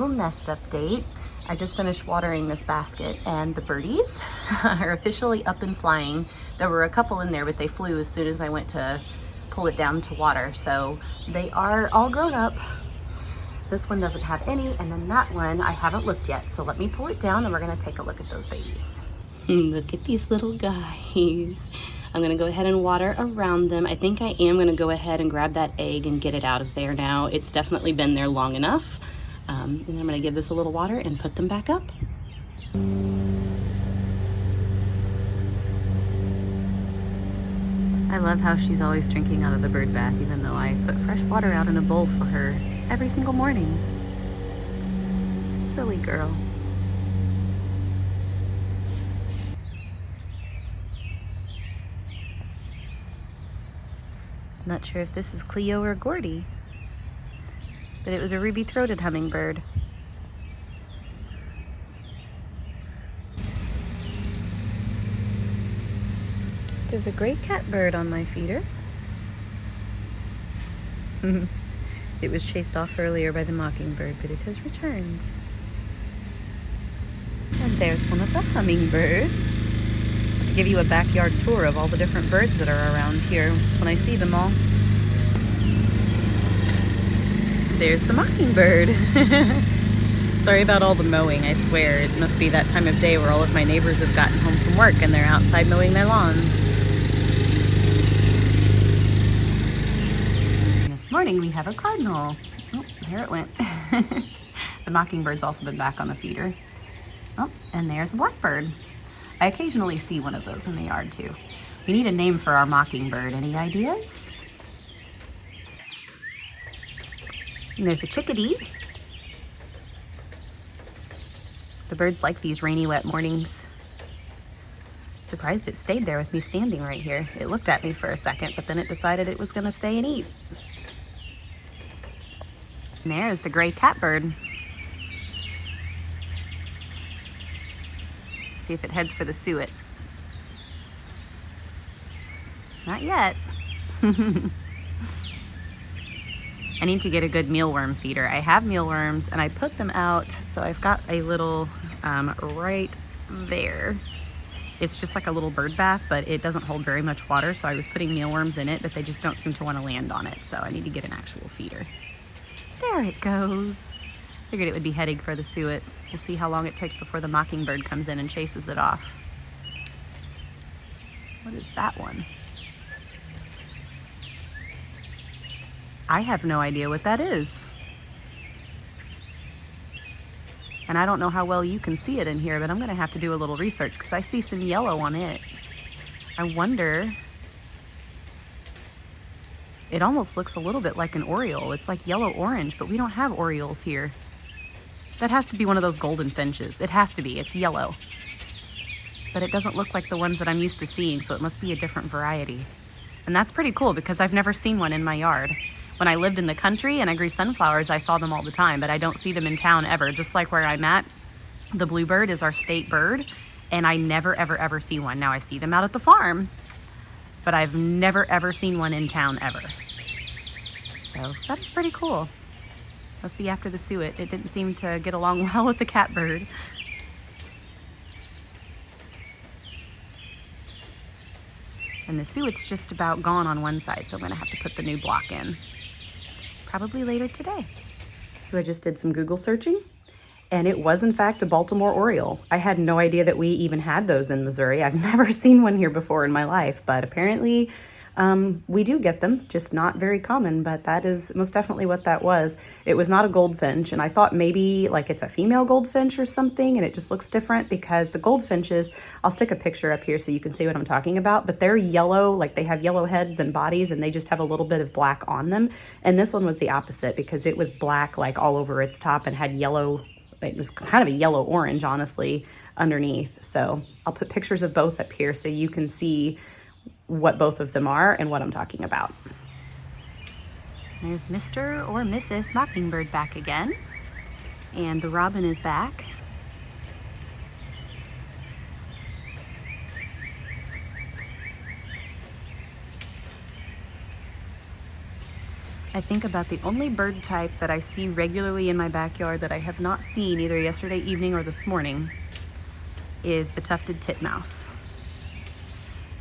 little nest update. I just finished watering this basket and the birdies are officially up and flying. There were a couple in there, but they flew as soon as I went to pull it down to water. So they are all grown up. This one doesn't have any, and then that one I haven't looked yet. So let me pull it down and we're gonna take a look at those babies. Look at these little guys. I'm gonna go ahead and water around them. I think I am gonna go ahead and grab that egg and get it out of there now. It's definitely been there long enough. And I'm gonna give this a little water and put them back up. I love how she's always drinking out of the bird bath, even though I put fresh water out in a bowl for her every single morning. Silly girl. Not sure if this is Cleo or Gordy, but it was a ruby-throated hummingbird. There's a gray catbird on my feeder. It was chased off earlier by the mockingbird, but it has returned. And there's one of the hummingbirds. To give you a backyard tour of all the different birds that are around here when I see them all. There's the mockingbird. Sorry about all the mowing, I swear. It must be that time of day where all of my neighbors have gotten home from work and they're outside mowing their lawns. And this morning we have a cardinal. Oh, there it went. The mockingbird's also been back on the feeder. Oh, and there's a blackbird. I occasionally see one of those in the yard too. We need a name for our mockingbird. Any ideas? And there's the chickadee. The birds like these rainy, wet mornings. Surprised it stayed there with me standing right here. It looked at me for a second, but then it decided it was gonna stay and eat. And there's the gray catbird. See if it heads for the suet. Not yet. I need to get a good mealworm feeder. I have mealworms and I put them out, so I've got a little right there. It's just like a little bird bath, but it doesn't hold very much water, so I was putting mealworms in it, but they just don't seem to want to land on it, so I need to get an actual feeder. There it goes. Figured it would be heading for the suet. We'll see how long it takes before the mockingbird comes in and chases it off. What is that one? I have no idea what that is. And I don't know how well you can see it in here, but I'm gonna have to do a little research because I see some yellow on it. I wonder, it almost looks a little bit like an oriole. It's like yellow orange, but we don't have orioles here. That has to be one of those golden finches. It has to be, it's yellow. But it doesn't look like the ones that I'm used to seeing, so it must be a different variety. And that's pretty cool because I've never seen one in my yard. When I lived in the country and I grew sunflowers, I saw them all the time, but I don't see them in town ever. Just like where I'm at, the bluebird is our state bird, and I never, ever, ever see one. Now I see them out at the farm, but I've never, ever seen one in town ever. So that is pretty cool. Must be after the suet. It didn't seem to get along well with the catbird. And the suet's just about gone on one side, so I'm gonna have to put the new block in. Probably later today. So I just did some Google searching, and it was in fact a Baltimore oriole. I had no idea that we even had those in Missouri. I've never seen one here before in my life, but apparently we do get them, just not very common, but that is most definitely what that was. It was not a goldfinch, and I thought maybe like it's a female goldfinch or something, and it just looks different because the goldfinches, I'll stick a picture up here so you can see what I'm talking about, but they're yellow, like they have yellow heads and bodies, and they just have a little bit of black on them. And this one was the opposite because it was black like all over its top and had yellow, it was kind of a yellow orange, honestly, underneath. So I'll put pictures of both up here so you can see what both of them are and what I'm talking about. There's Mr. or Mrs. Mockingbird back again, and the robin is back. I think about the only bird type that I see regularly in my backyard that I have not seen either yesterday evening or this morning is the tufted titmouse.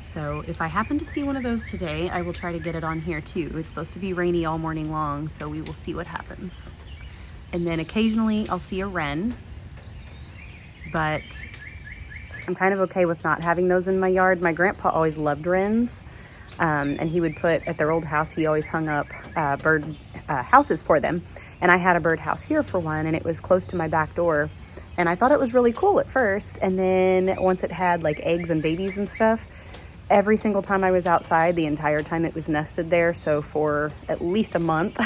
So if I happen to see one of those today, I will try to get it on here too. It's supposed to be rainy all morning long, so we will see what happens. And then occasionally I'll see a wren, but I'm kind of okay with not having those in my yard. My grandpa always loved wrens. And he would put, at their old house, he always hung up bird houses for them. And I had a bird house here for one, and it was close to my back door. And I thought it was really cool at first. And then once it had like eggs and babies and stuff, every single time I was outside, the entire time it was nested there. So for at least a month,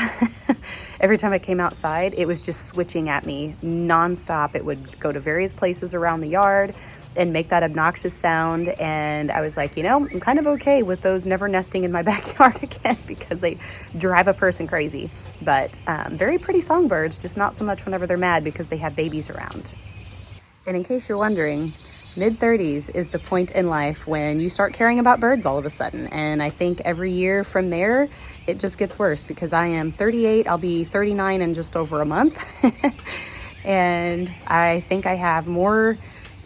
every time I came outside, it was just switching at me nonstop. It would go to various places around the yard and make that obnoxious sound. And I was like, you know, I'm kind of okay with those never nesting in my backyard again because they drive a person crazy. But very pretty songbirds, just not so much whenever they're mad because they have babies around. And in case you're wondering, mid-30s is the point in life when you start caring about birds all of a sudden. And I think every year from there, it just gets worse because I am 38, I'll be 39 in just over a month. And I think I have more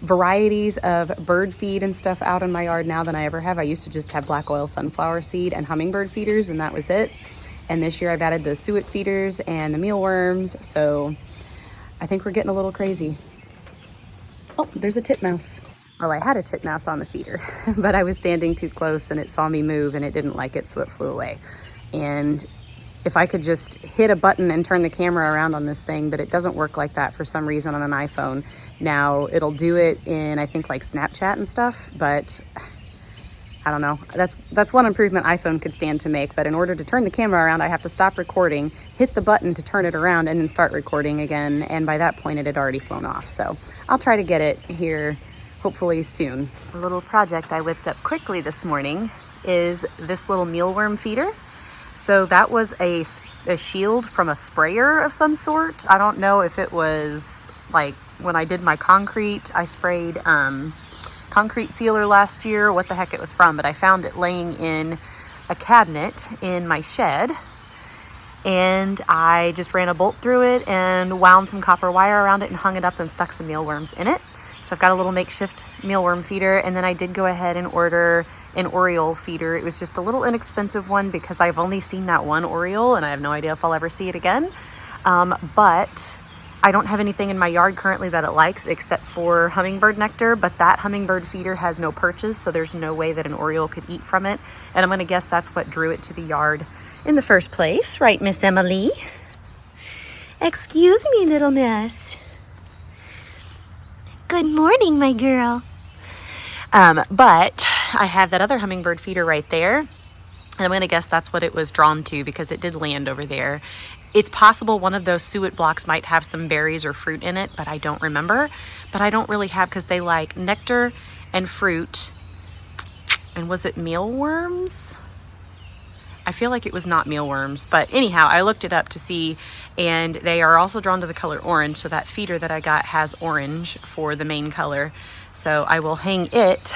varieties of bird feed and stuff out in my yard now than I ever have. I used to just have black oil sunflower seed and hummingbird feeders, and that was it. And this year I've added the suet feeders and the mealworms, so I think we're getting a little crazy. Oh, there's a titmouse. Well, I had a titmouse on the feeder, but I was standing too close and it saw me move and it didn't like it, so it flew away. And if I could just hit a button and turn the camera around on this thing, but it doesn't work like that for some reason on an iPhone. Now it'll do it in, I think, like Snapchat and stuff, but I don't know. That's one improvement iPhone could stand to make, but in order to turn the camera around, I have to stop recording, hit the button to turn it around, and then start recording again. And by that point, it had already flown off. So I'll try to get it here hopefully soon. A little project I whipped up quickly this morning is this little mealworm feeder. So that was a shield from a sprayer of some sort. I don't know if it was like when I did my concrete, I sprayed concrete sealer last year, what the heck it was from, but I found it laying in a cabinet in my shed. And I just ran a bolt through it and wound some copper wire around it and hung it up and stuck some mealworms in it. So I've got a little makeshift mealworm feeder, and then I did go ahead and order an Oriole feeder. It was just a little inexpensive one because I've only seen that one Oriole and I have no idea if I'll ever see it again. But I don't have anything in my yard currently that it likes except for Hummingbird Nectar, but that Hummingbird feeder has no perches, so there's no way that an Oriole could eat from it. And I'm going to guess that's what drew it to the yard in the first place. Right, Miss Emily? Excuse me, little miss. Good morning, my girl. But I have that other hummingbird feeder right there. And I'm going to guess that's what it was drawn to because it did land over there. It's possible one of those suet blocks might have some berries or fruit in it, but I don't remember. But I don't really have, because they like nectar and fruit. And was it mealworms? I feel like it was not mealworms, but anyhow, I looked it up to see, and they are also drawn to the color orange. So that feeder that I got has orange for the main color. So I will hang it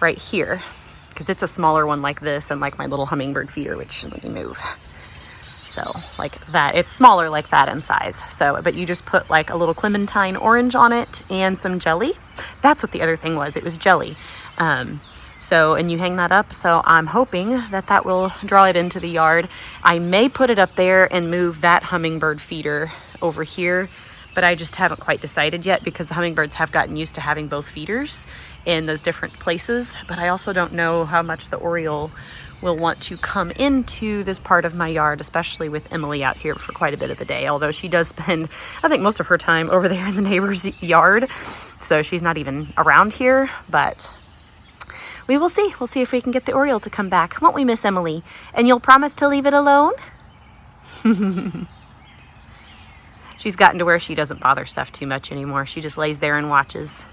right here because it's a smaller one like this and like my little hummingbird feeder, which let me move. So like that, it's smaller like that in size. So, but you just put like a little clementine orange on it and some jelly. That's what the other thing was. It was jelly. So, and you hang that up. So I'm hoping that that will draw it into the yard. I may put it up there and move that hummingbird feeder over here, but I just haven't quite decided yet because the hummingbirds have gotten used to having both feeders in those different places. But I also don't know how much the Oriole will want to come into this part of my yard, especially with Emily out here for quite a bit of the day. Although she does spend, I think, most of her time over there in the neighbor's yard. So she's not even around here, but we will see. We'll see if we can get the Oriole to come back. Won't we, Miss Emily? And you'll promise to leave it alone? She's gotten to where she doesn't bother stuff too much anymore. She just lays there and watches.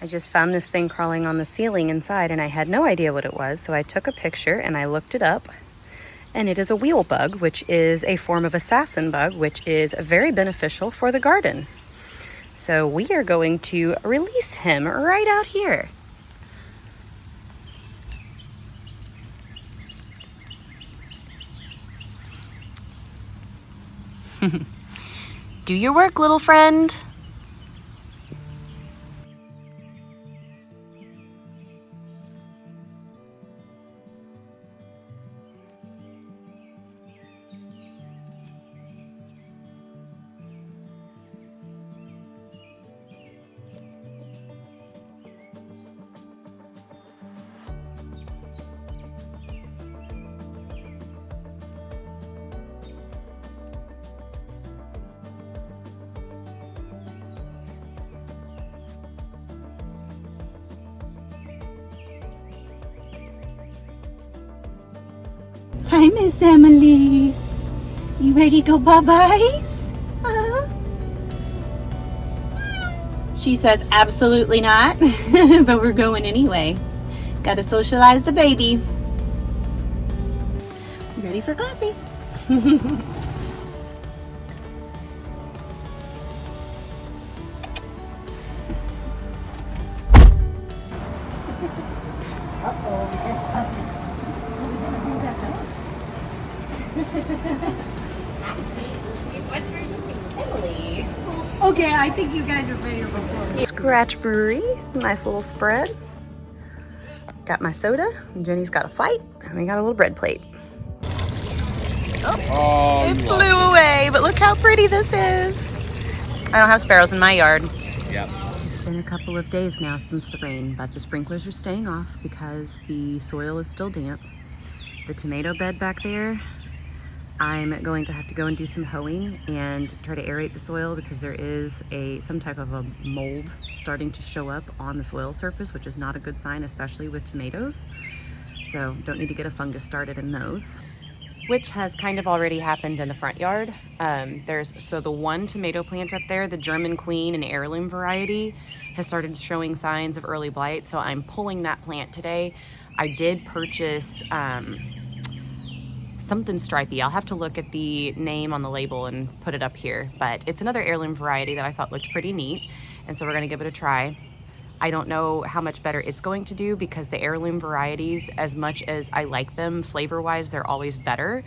I just found this thing crawling on the ceiling inside and I had no idea what it was, so I took a picture and I looked it up. And it is a wheel bug, which is a form of assassin bug, which is very beneficial for the garden. So we are going to release him right out here. Do your work, little friend. Hi, Miss Emily. You ready to go bye-byes? Huh? She says absolutely not, but we're going anyway. Gotta socialize the baby. Ready for coffee? Emily. Okay, I think you guys are better before. Scratch Brewery, nice little spread. Got my soda, and Jenny's got a flight, and we got a little bread plate. Oh, it flew away, but look how pretty this is. I don't have sparrows in my yard. Yep. It's been a couple of days now since the rain, but the sprinklers are staying off because the soil is still damp. The tomato bed back there, I'm going to have to go and do some hoeing and try to aerate the soil because there is some type of a mold starting to show up on the soil surface, which is not a good sign, especially with tomatoes. So don't need to get a fungus started in those, which has kind of already happened in the front yard. So the one tomato plant up there, the German Queen, an heirloom variety, has started showing signs of early blight. So I'm pulling that plant today. I did purchase something stripy. I'll have to look at the name on the label and put it up here, but it's another heirloom variety that I thought looked pretty neat, and so we're gonna give it a try. I don't know how much better it's going to do because the heirloom varieties, as much as I like them flavor-wise, they're always better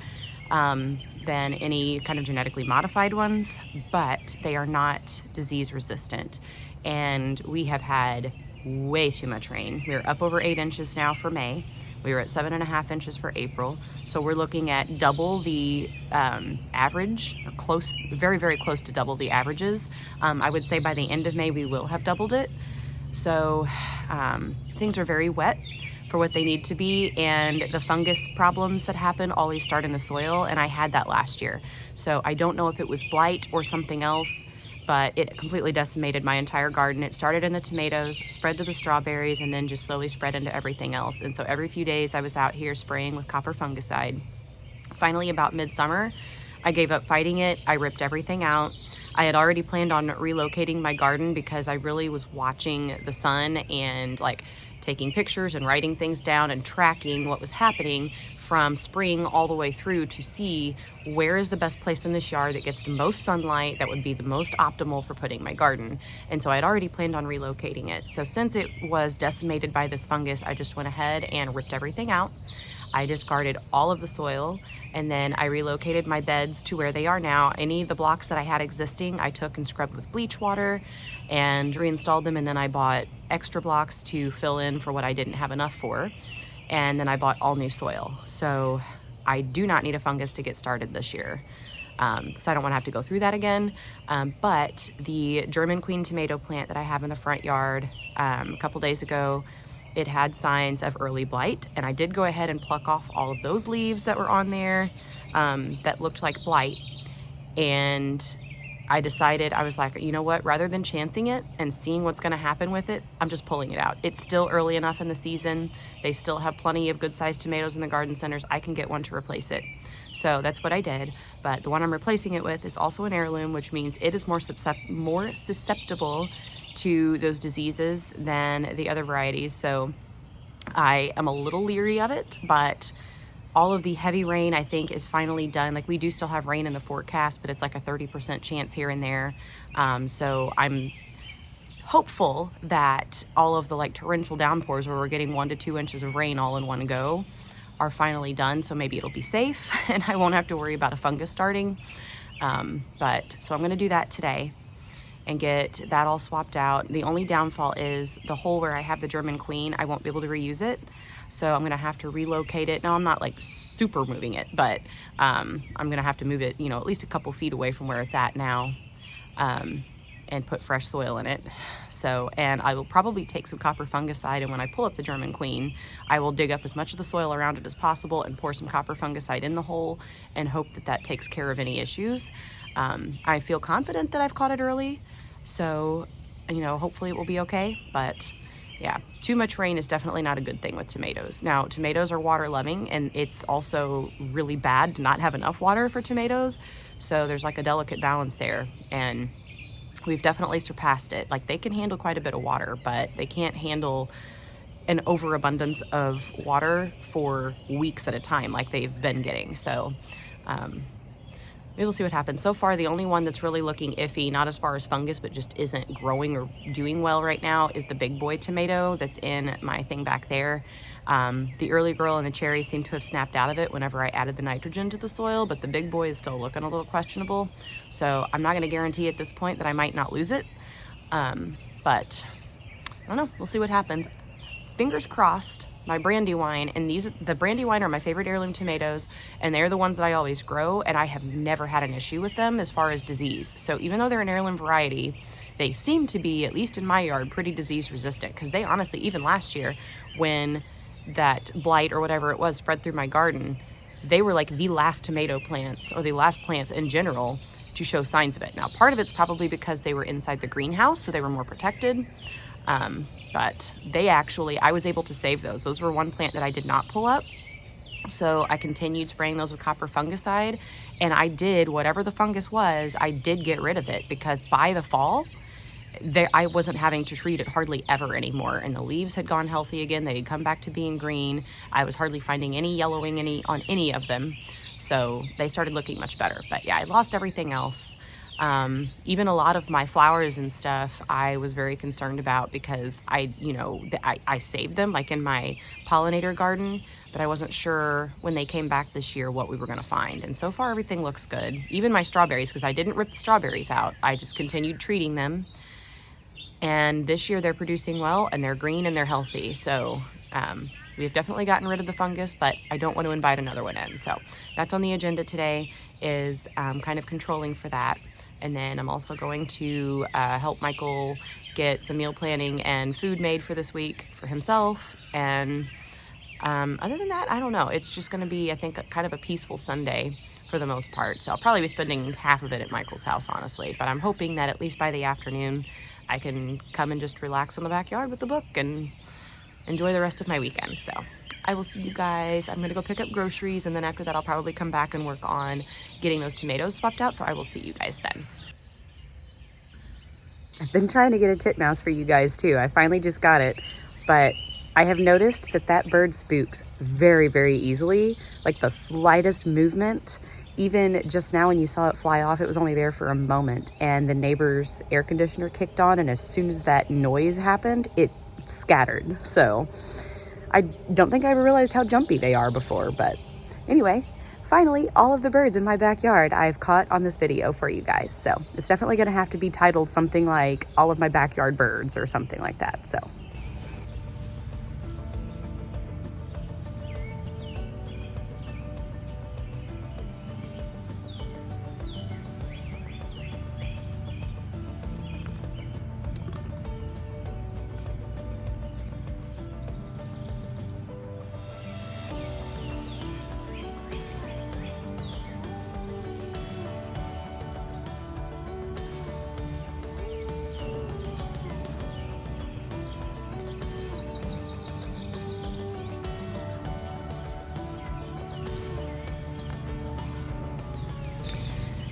than any kind of genetically modified ones, but they are not disease resistant. And we have had way too much rain. We're up over 8 inches now for May. We were at 7.5 inches for April. So we're looking at double the average, close, very, very close to double the averages. I would say by the end of May, we will have doubled it. So things are very wet for what they need to be, and the fungus problems that happen always start in the soil, and I had that last year. So I don't know if it was blight or something else, but it completely decimated my entire garden. It started in the tomatoes, spread to the strawberries, and then just slowly spread into everything else. And so every few days I was out here spraying with copper fungicide. Finally, about midsummer, I gave up fighting it. I ripped everything out. I had already planned on relocating my garden because I really was watching the sun and like taking pictures and writing things down and tracking what was happening from spring all the way through to see where is the best place in this yard that gets the most sunlight, that would be the most optimal for putting my garden. And so I'd already planned on relocating it. So since it was decimated by this fungus, I just went ahead and ripped everything out. I discarded all of the soil, and then I relocated my beds to where they are now. Any of the blocks that I had existing, I took and scrubbed with bleach water and reinstalled them, and then I bought extra blocks to fill in for what I didn't have enough for. And then I bought all new soil. So I do not need a fungus to get started this year. So I don't want to have to go through that again. But the German Queen tomato plant that I have in the front yard, a couple days ago, it had signs of early blight, and I did go ahead and pluck off all of those leaves that were on there that looked like blight. And I decided, I was like, you know what, rather than chancing it and seeing what's gonna happen with it, I'm just pulling it out. It's still early enough in the season. They still have plenty of good sized tomatoes in the garden centers. I can get one to replace it. So that's what I did. But the one I'm replacing it with is also an heirloom, which means it is more susceptible to those diseases than the other varieties. So I am a little leery of it, but all of the heavy rain, I think, is finally done. Like, we do still have rain in the forecast, but it's like a 30% chance here and there. So I'm hopeful that all of the like torrential downpours where we're getting 1 to 2 inches of rain all in one go are finally done. So maybe it'll be safe and I won't have to worry about a fungus starting. But so I'm going to do that today and get that all swapped out. The only downfall is the hole where I have the German queen, I won't be able to reuse it. So I'm gonna have to relocate it. Now, I'm not like super moving it, but I'm gonna have to move it, you know, at least a couple feet away from where it's at now, and put fresh soil in it. So, and I will probably take some copper fungicide, and when I pull up the German queen, I will dig up as much of the soil around it as possible and pour some copper fungicide in the hole and hope that that takes care of any issues. I feel confident that I've caught it early, so, you know, hopefully it will be okay, but yeah, too much rain is definitely not a good thing with tomatoes. Now, tomatoes are water loving, and it's also really bad to not have enough water for tomatoes. So there's like a delicate balance there, and we've definitely surpassed it. Like, they can handle quite a bit of water, but they can't handle an overabundance of water for weeks at a time like they've been getting. So we will see what happens. So far, the only one that's really looking iffy, not as far as fungus, but just isn't growing or doing well right now, is the big boy tomato that's in my thing back there. The early girl and the cherry seem to have snapped out of it whenever I added the nitrogen to the soil, but the big boy is still looking a little questionable. So I'm not gonna guarantee at this point that I might not lose it. But I don't know, we'll see what happens. Fingers crossed. My Brandywine, and the Brandywine are my favorite heirloom tomatoes, and they're the ones that I always grow, and I have never had an issue with them as far as disease. So even though they're an heirloom variety, they seem to be, at least in my yard, pretty disease resistant, because they honestly, even last year, when that blight or whatever it was spread through my garden, they were like the last tomato plants, or the last plants in general, to show signs of it. Now, part of it's probably because they were inside the greenhouse, so they were more protected. But they actually, I was able to save those. Those were one plant that I did not pull up. So I continued spraying those with copper fungicide, and I did, whatever the fungus was, I did get rid of it, because by the fall, I wasn't having to treat it hardly ever anymore, and the leaves had gone healthy again. They had come back to being green. I was hardly finding any yellowing on any of them. So they started looking much better. But yeah, I lost everything else. Even a lot of my flowers and stuff, I was very concerned about, because I saved them like in my pollinator garden, but I wasn't sure when they came back this year what we were going to find. And so far everything looks good. Even my strawberries, because I didn't rip the strawberries out. I just continued treating them. And this year they're producing well, and they're green and they're healthy. So, we've definitely gotten rid of the fungus, but I don't want to invite another one in. So that's on the agenda today, is kind of controlling for that. And then I'm also going to help Michael get some meal planning and food made for this week for himself. And other than that, I don't know. It's just going to be, I think, kind of a peaceful Sunday for the most part. So I'll probably be spending half of it at Michael's house, honestly. But I'm hoping that at least by the afternoon, I can come and just relax in the backyard with the book and enjoy the rest of my weekend. So I will see you guys. I'm gonna go pick up groceries, and then after that I'll probably come back and work on getting those tomatoes swapped out. So I will see you guys then. I've been trying to get a titmouse for you guys too. I finally just got it, but I have noticed that bird spooks very, very easily. Like the slightest movement, even just now when you saw it fly off, it was only there for a moment, and the neighbor's air conditioner kicked on, and as soon as that noise happened, it scattered. So I don't think I ever realized how jumpy they are before, but anyway, finally, all of the birds in my backyard I've caught on this video for you guys. So it's definitely gonna have to be titled something like All of My Backyard Birds or something like that. So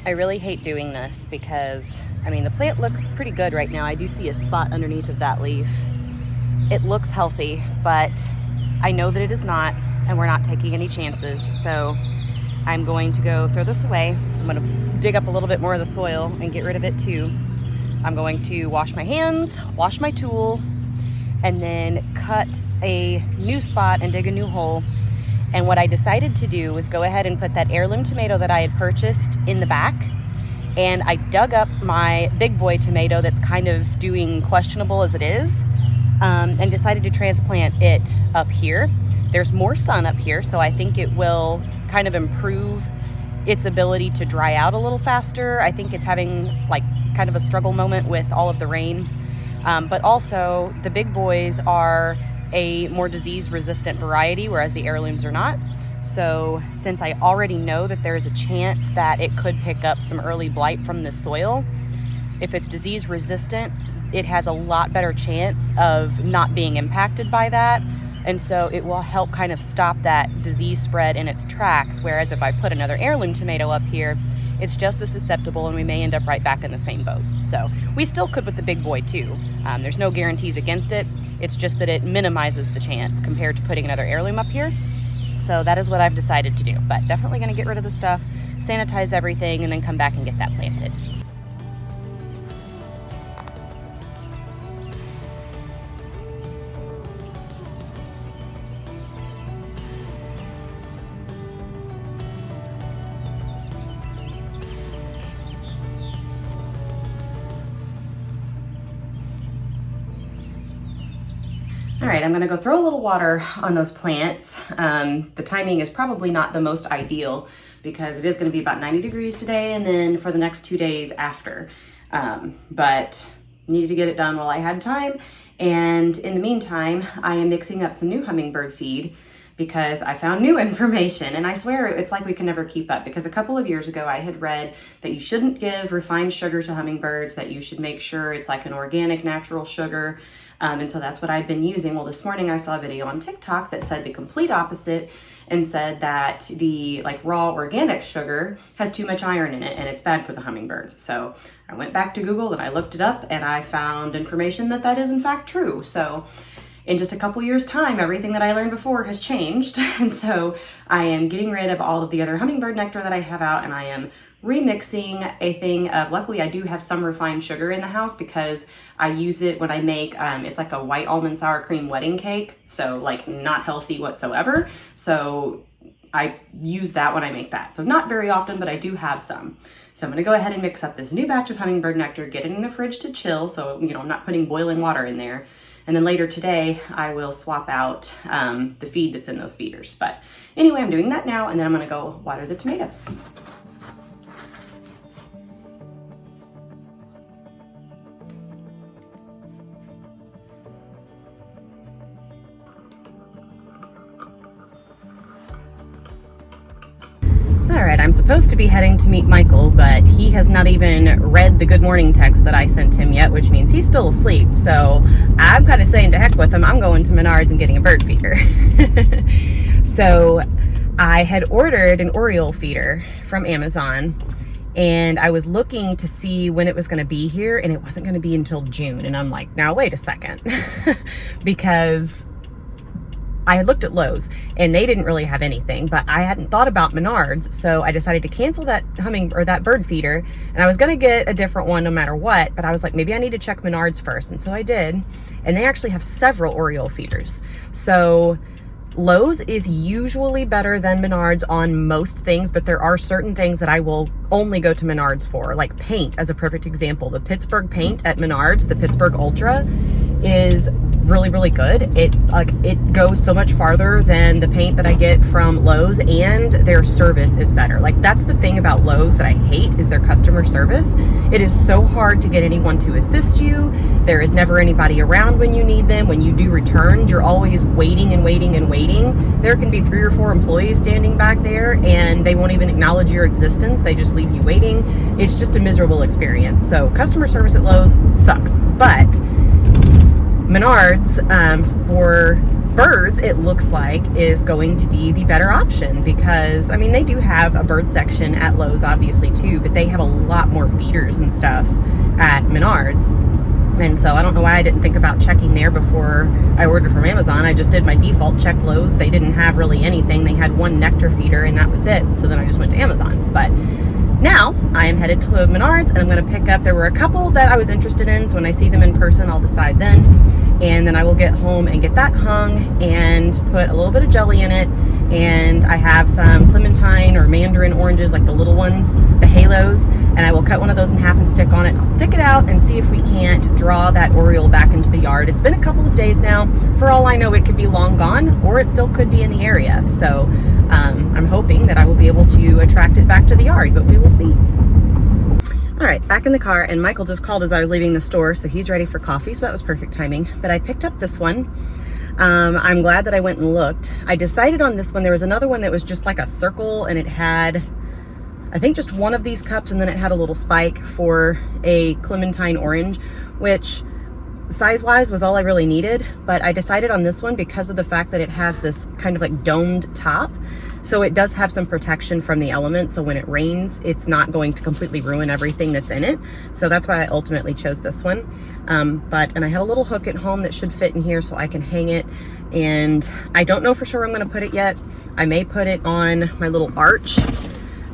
I really hate doing this because I mean, the plant looks pretty good right now. I do see a spot underneath of that leaf. It looks healthy, but I know that it is not, and we're not taking any chances. So I'm going to go throw this away. I'm going to dig up a little bit more of the soil and get rid of it too. I'm going to wash my hands, wash my tool, and then cut a new spot and dig a new hole. And what I decided to do was go ahead and put that heirloom tomato that I had purchased in the back. And I dug up my big boy tomato that's kind of doing questionable as it is, and decided to transplant it up here. There's more sun up here, so I think it will kind of improve its ability to dry out a little faster. I think it's having like kind of a struggle moment with all of the rain. But also the big boys are a more disease resistant variety, whereas the heirlooms are not. So since I already know that there's a chance that it could pick up some early blight from the soil, if it's disease resistant, it has a lot better chance of not being impacted by that. And so it will help kind of stop that disease spread in its tracks. Whereas if I put another heirloom tomato up here, it's just as susceptible and we may end up right back in the same boat. So we still could with the big boy too. There's no guarantees against it. It's just that it minimizes the chance compared to putting another heirloom up here. So that is what I've decided to do, but definitely gonna get rid of the stuff, sanitize everything, and then come back and get that planted. All right, I'm gonna go throw a little water on those plants. The timing is probably not the most ideal because it is gonna be about 90 degrees today and then for the next 2 days after. But needed to get it done while I had time. And in the meantime, I am mixing up some new hummingbird feed because I found new information, and I swear it's like we can never keep up, because a couple of years ago I had read that you shouldn't give refined sugar to hummingbirds, that you should make sure it's like an organic natural sugar. And so that's what I've been using. Well, this morning I saw a video on TikTok that said the complete opposite and said that the like raw organic sugar has too much iron in it and it's bad for the hummingbirds. So I went back to Google and I looked it up and I found information that that is in fact true. So in just a couple years time, everything that I learned before has changed. And so I am getting rid of all of the other hummingbird nectar that I have out, and I am remixing a thing of, luckily I do have some refined sugar in the house because I use it when I make, it's like a white almond sour cream wedding cake. So like not healthy whatsoever. So I use that when I make that. So not very often, but I do have some. So I'm gonna go ahead and mix up this new batch of hummingbird nectar, get it in the fridge to chill. So, you know, I'm not putting boiling water in there. And then later today, I will swap out the feed that's in those feeders. But anyway, I'm doing that now, and then I'm gonna go water the tomatoes. All right, I'm supposed to be heading to meet Michael, but he has not even read the good morning text that I sent him yet, which means he's still asleep. So I'm kind of saying to heck with him, I'm going to Menards and getting a bird feeder. So I had ordered an Oriole Feeder from Amazon, and I was looking to see when it was going to be here, and it wasn't going to be until June. And I'm like, now wait a second, because I had looked at Lowe's and they didn't really have anything, but I hadn't thought about Menards. So I decided to cancel that that bird feeder, and I was going to get a different one no matter what, but I was like, maybe I need to check Menards first. And so I did, and they actually have several Oriole feeders. So Lowe's is usually better than Menards on most things, but there are certain things that I will only go to Menards for, like paint as a perfect example. The Pittsburgh paint at Menards, the Pittsburgh Ultra, is really, really good. It goes so much farther than the paint that I get from Lowe's, and their service is better. Like, that's the thing about Lowe's that I hate, is their customer service. It is so hard to get anyone to assist you. There is never anybody around when you need them. When you do returns, you're always waiting and waiting and waiting. There can be 3 or 4 employees standing back there and they won't even acknowledge your existence. They just leave you waiting. It's just a miserable experience. So customer service at Lowe's sucks. But Menards, for birds, it looks like, is going to be the better option because, I mean, they do have a bird section at Lowe's, obviously, too, but they have a lot more feeders and stuff at Menards. And so I don't know why I didn't think about checking there before I ordered from Amazon. I just did my default, check Lowe's. They didn't have really anything. They had one nectar feeder and that was it. So then I just went to Amazon. But now I am headed to Menards and I'm going to pick up, there were a couple that I was interested in. So when I see them in person, I'll decide then. And then I will get home and get that hung and put a little bit of jelly in it. And I have some clementine or mandarin oranges, like the little ones, the halos, and I will cut one of those in half and stick on it. And I'll stick it out and see if we can't draw that oriole back into the yard. It's been a couple of days now. For all I know, it could be long gone or it still could be in the area. So I'm hoping that I will be able to attract it back to the yard, but we will see. All right, back in the car, and Michael just called as I was leaving the store, so he's ready for coffee, so that was perfect timing. But I picked up this one. I'm glad that I went and looked. I decided on this one. There was another one that was just like a circle, and it had, I think, just one of these cups, and then it had a little spike for a clementine orange, which size-wise was all I really needed. But I decided on this one because of the fact that it has this kind of like domed top. So it does have some protection from the elements. So when it rains, it's not going to completely ruin everything that's in it. So that's why I ultimately chose this one. And I have a little hook at home that should fit in here so I can hang it. And I don't know for sure where I'm gonna put it yet. I may put it on my little arch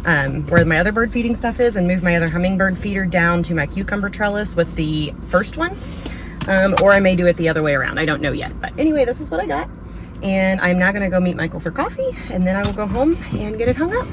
where my other bird feeding stuff is and move my other hummingbird feeder down to my cucumber trellis with the first one. Or I may do it the other way around. I don't know yet. But anyway, this is what I got. And I'm now gonna go meet Michael for coffee, and then I will go home and get it hung up.